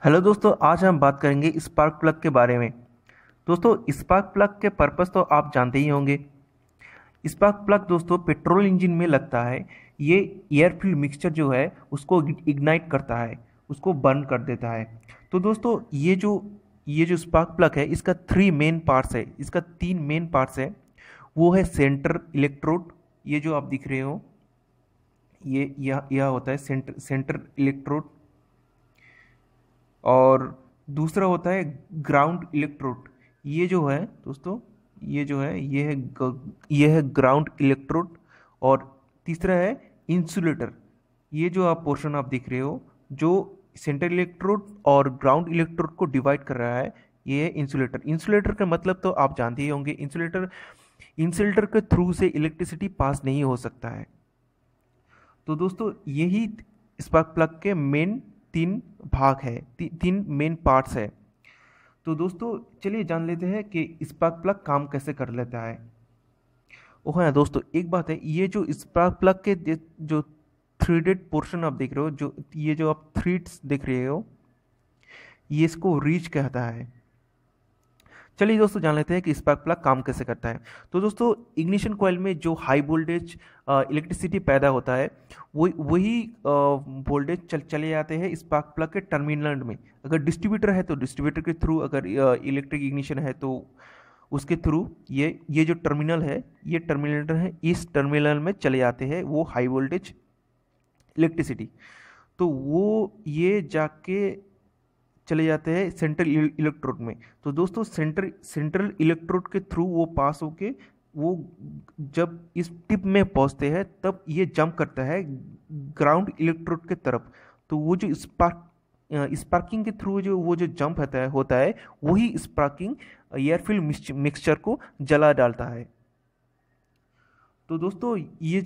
Hello दोस्तों, आज हम बात करेंगे स्पार्क प्लग के बारे में। दोस्तों, स्पार्क प्लग के पर्पस तो आप जानते ही होंगे। स्पार्क प्लग दोस्तों पेट्रोल इंजन में लगता है। ये एयर फ्यूल मिक्सचर जो है उसको इग्नाइट करता है, उसको बर्न कर देता है। तो दोस्तों ये जो स्पार्क प्लग है इसका थ्री मेन पार्ट्स है, इसका तीन मेन पार्ट्स है। वो है सेंटर इलेक्ट्रोड, ये जो आप दिख रहे हो, ये यह होता है सेंटर इलेक्ट्रोड। और दूसरा होता है ग्राउंड इलेक्ट्रोड। ये जो है दोस्तों, ये है ग्राउंड इलेक्ट्रोड। और तीसरा है इंसुलेटर। ये जो आप पोर्शन आप देख रहे हो, जो सेंटर इलेक्ट्रोड और ग्राउंड इलेक्ट्रोड को डिवाइड कर रहा है, ये है इंसुलेटर। इंसुलेटर का मतलब तो आप जानते ही होंगे। इंसुलेटर के थ्रू से इलेक्ट्रिसिटी पास नहीं हो सकता है। तो दोस्तों यही स्पार्क प्लग के मेन तीन भाग है, तीन मेन पार्ट्स है। तो दोस्तों चलिए जान लेते हैं कि स्पार्क प्लग काम कैसे कर लेता है। ओह हाँ दोस्तों, एक बात है, ये जो स्पार्क प्लग के जो थ्रेडेड पोर्शन आप देख रहे हो, ये जो आप थ्रेड्स देख रहे हो, ये इसको रीच कहता है। चलिए दोस्तों जान लेते हैं कि स्पार्क प्लग काम कैसे करता है। तो दोस्तों इग्निशन कॉइल में जो हाई वोल्टेज इलेक्ट्रिसिटी पैदा होता है, वही वोल्टेज चले जाते हैं स्पार्क प्लग के टर्मिनल में। अगर डिस्ट्रीब्यूटर है तो डिस्ट्रीब्यूटर के थ्रू, अगर इलेक्ट्रिक इग्निशन है तो उसके थ्रू ये जो टर्मिनल है, ये टर्मिनल है, इस टर्मिनल में चले जाते हैं वो हाई वोल्टेज इलेक्ट्रिसिटी। तो वो ये जाके चले जाते हैं सेंट्रल इलेक्ट्रोड में। तो दोस्तों सेंट्रल इलेक्ट्रोड के थ्रू वो पास होके, वो जब इस टिप में पहुंचते हैं तब ये जंप करता है ग्राउंड इलेक्ट्रोड के तरफ। तो वो जो स्पार्किंग के थ्रू जो वो जो जंप होता है वही स्पार्किंग एयर फिल मिक्सचर को जला डालता है। तो दोस्तों ये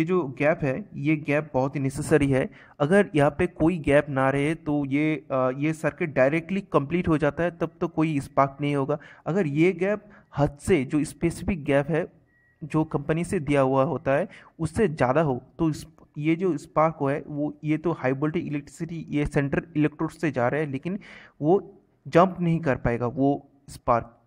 जो गैप है, ये गैप बहुत ही नेसेसरी है। अगर यहाँ पे कोई गैप ना रहे तो ये सर्किट डायरेक्टली कंप्लीट हो जाता है, तब तो कोई स्पार्क नहीं होगा। अगर ये गैप हद से, जो स्पेसिफिक गैप है जो कंपनी से दिया हुआ होता है, उससे ज़्यादा हो तो ये जो स्पार्क है वो, ये तो हाई वोल्टेज इलेक्ट्रिसिटी ये सेंट्रल इलेक्ट्रोड से जा रहा है, लेकिन वो जंप नहीं कर पाएगा वो स्पार्क।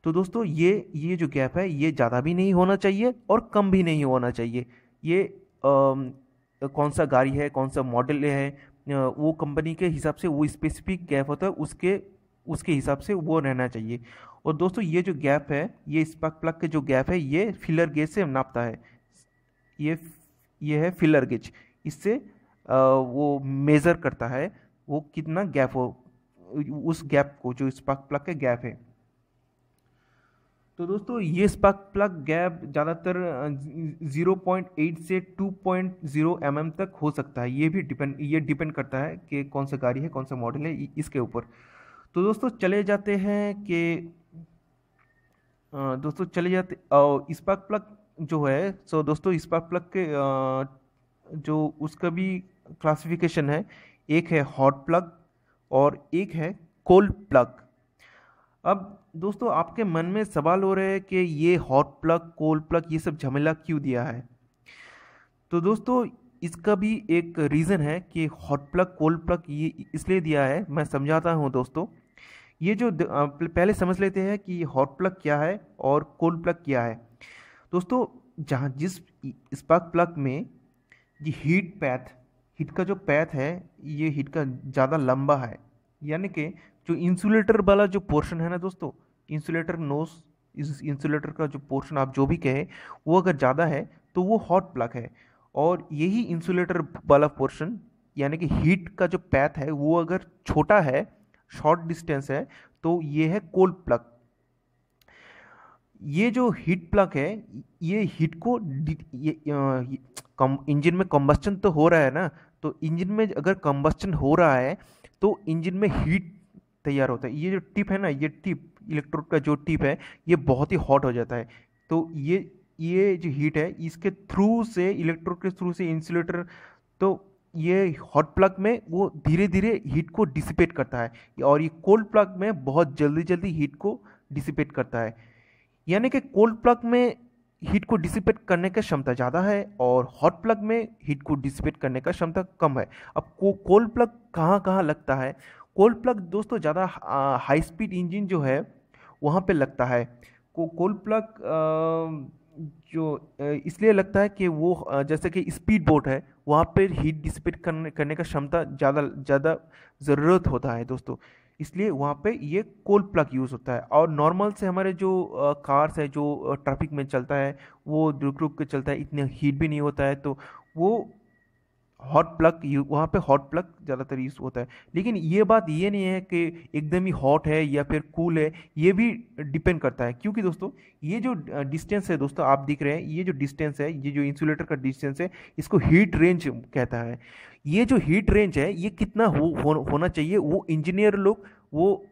तो दोस्तों ये जो गैप है ये ज़्यादा भी नहीं होना चाहिए और कम भी नहीं होना चाहिए। ये कौन सा गाड़ी है, कौन सा मॉडल है, वो कंपनी के हिसाब से वो स्पेसिफिक गैप होता है, उसके उसके हिसाब से वो रहना चाहिए। और दोस्तों ये जो गैप है, ये स्पार्क प्लग के जो गैप है, ये फिलर गेज से नापता है। ये ये है फिलर गेज। इससे वो मेज़र करता है वो कितना गैप हो, उस गैप को, जो स्पार्क प्लग के गैप है। तो दोस्तों ये स्पार्क प्लग गैप ज़्यादातर 0.8 से 2.0 तक हो सकता है। ये डिपेंड करता है कि कौन सा गाड़ी है, कौन सा मॉडल है, इसके ऊपर। तो दोस्तों चले जाते हैं कि दोस्तों चले जाते स्पार्क प्लग जो है, सो दोस्तों स्पार्क प्लग के जो उसका भी क्लासिफिकेशन है। एक है हॉट प्लग और एक है कोल्ड प्लग। अब दोस्तों आपके मन में सवाल हो रहे हैं कि ये हॉट प्लग, कोल्ड प्लग, ये सब झमेला क्यों दिया है। तो दोस्तों इसका भी एक रीज़न है कि हॉट प्लग कोल्ड प्लग ये इसलिए दिया है, मैं समझाता हूँ दोस्तों। ये जो पहले समझ लेते हैं कि हॉट प्लग क्या है और कोल्ड प्लग क्या है। दोस्तों जहाँ जिस स्पार्क प्लग में ये हीट का जो पैथ है, ये हीट का ज़्यादा लंबा है, यानी कि जो इंसुलेटर वाला जो पोर्शन है ना दोस्तों, इंसुलेटर नोस, इस इंसुलेटर का जो पोर्शन आप जो भी कहें, वो अगर ज़्यादा है तो वो हॉट प्लग है। और यही इंसुलेटर वाला पोर्शन, यानी कि हीट का जो पैथ है, वो अगर छोटा है, शॉर्ट डिस्टेंस है, तो ये है कोल्ड प्लग। ये जो हीट प्लग है, ये हीट को इंजन में कंबस्चन तो हो रहा है ना, तो इंजन में अगर कंबस्चन हो रहा है तो इंजन में हीट तैयार होता है। ये जो टिप है ना, ये टिप इलेक्ट्रोड का जो टिप है, ये बहुत ही हॉट हो जाता है। तो ये जो हीट है, इसके थ्रू से, इलेक्ट्रोड के थ्रू से इंसुलेटर, तो ये हॉट प्लग में वो धीरे धीरे हीट को डिसिपेट करता है, और ये कोल्ड प्लग में बहुत जल्दी जल्दी हीट को डिसिपेट करता है। यानी कि कोल्ड प्लग में हीट को डिसिपेट करने का क्षमता ज़्यादा है और हॉट प्लग में हीट को डिसिपेट करने का क्षमता कम है। अब कोल्ड प्लग कहाँ कहाँ लगता है? कोल्ड प्लग दोस्तों ज़्यादा हाई स्पीड इंजन जो है वहाँ पे लगता है। कोल्ड प्लग इसलिए लगता है कि वो जैसे कि स्पीड बोट है, वहाँ पे हीट डिसिपेट करने का क्षमता ज़्यादा ज़्यादा ज़रूरत होता है दोस्तों, इसलिए वहाँ पे ये कोल्ड प्लग यूज़ होता है। और नॉर्मल से हमारे जो कार्स है जो ट्रैफिक में चलता है वो रुक रुक के चलता है, इतने हीट भी नहीं होता है, तो वो हॉट प्लग वहाँ पे हॉट प्लग ज़्यादातर यूज़ होता है। लेकिन ये बात ये नहीं है कि एकदम ही हॉट है या फिर कूल है, ये भी डिपेंड करता है। क्योंकि दोस्तों ये जो डिस्टेंस है दोस्तों आप दिख रहे हैं, ये जो डिस्टेंस है, ये जो इंसुलेटर का डिस्टेंस है, इसको हीट रेंज कहता है। ये जो हीट रेंज है ये कितना होना चाहिए, वो इंजीनियर लोग वो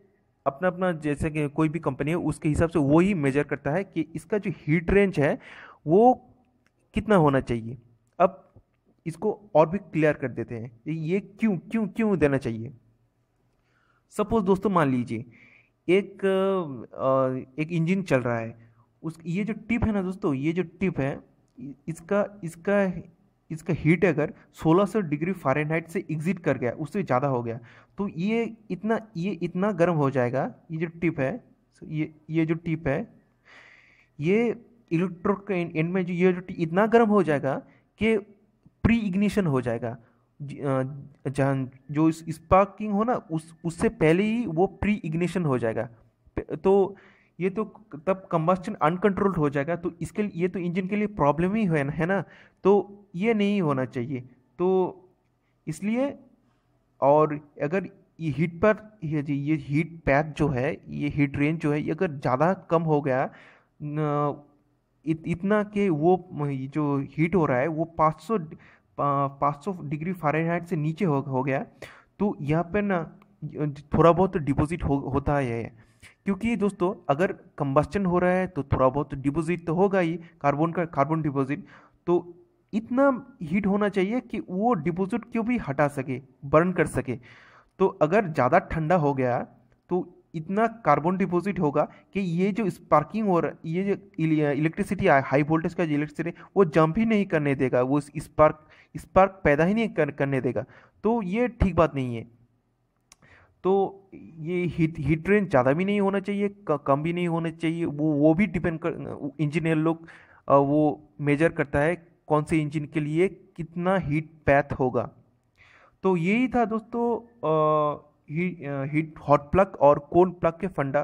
अपना अपना जैसे कि कोई भी कंपनी है उसके हिसाब से वो ही मेजर करता है कि इसका जो हीट रेंज है वो कितना होना चाहिए। अब इसको और भी क्लियर कर देते हैं, ये क्यों क्यों क्यों देना चाहिए। सपोज दोस्तों मान लीजिए एक इंजन चल रहा है, उस ये जो टिप है ना दोस्तों, ये जो टिप है इसका इसका इसका हीट अगर 1600 डिग्री फ़ारेनहाइट से एग्जिट कर गया, उससे ज़्यादा हो गया, तो ये इतना गर्म हो जाएगा। ये जो टिप है, ये जो टिप है, ये इलेक्ट्रोड के एंड में जो ये जो इतना गर्म हो जाएगा कि प्री इग्निशन हो जाएगा। जहाँ जो स्पार्किंग हो ना उससे पहले ही वो प्री इग्निशन हो जाएगा। तो ये तो तब कंबस्टन अनकंट्रोल्ड हो जाएगा, तो इसके लिए ये तो इंजन के लिए प्रॉब्लम ही है ना। तो ये नहीं होना चाहिए, तो इसलिए। और अगर ये हीट पर ये हीट पैथ जो है, ये हीट रेंज जो है, ये अगर ज़्यादा कम हो गया इतना कि वो जो हीट हो रहा है वो 500 डिग्री फ़ारेनहाइट से नीचे हो गया, तो यहाँ पे ना थोड़ा बहुत डिपॉजिट होता है। क्योंकि दोस्तों अगर कंबस्टन हो रहा है तो थोड़ा बहुत डिपॉजिट तो होगा ही, कार्बन डिपॉजिट। तो इतना हीट होना चाहिए कि वो डिपॉजिट क्यों भी हटा सके, बर्न कर सके। तो अगर ज़्यादा ठंडा हो गया तो इतना कार्बन डिपॉजिट होगा कि ये जो स्पार्किंग और ये जो इलेक्ट्रिसिटी हाई वोल्टेज का जो इलेक्ट्रिसिटी वो जंप ही नहीं करने देगा, वो स्पार्क पैदा ही नहीं करने देगा। तो ये ठीक बात नहीं है। तो ये हीट रेंज ज़्यादा भी नहीं होना चाहिए, कम भी नहीं होना चाहिए। वो भी डिपेंड कर इंजीनियर लोग वो मेजर करता है कौन से इंजन के लिए कितना हीट पैथ होगा। तो यही था दोस्तों हीट हॉट प्लग और कोल्ड प्लग के फंडा।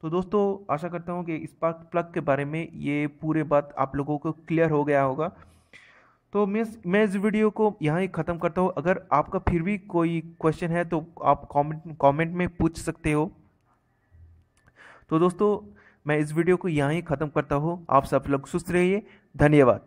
तो दोस्तों आशा करता हूँ कि स्पार्क प्लग के बारे में ये पूरे बात आप लोगों को क्लियर हो गया होगा। तो मैं इस वीडियो को यहाँ ही ख़त्म करता हूँ। अगर आपका फिर भी कोई क्वेश्चन है तो आप कमेंट में पूछ सकते हो। तो दोस्तों मैं इस वीडियो को यहाँ ही ख़त्म करता हूँ। आप सब लोग सुस्त रहिए। धन्यवाद।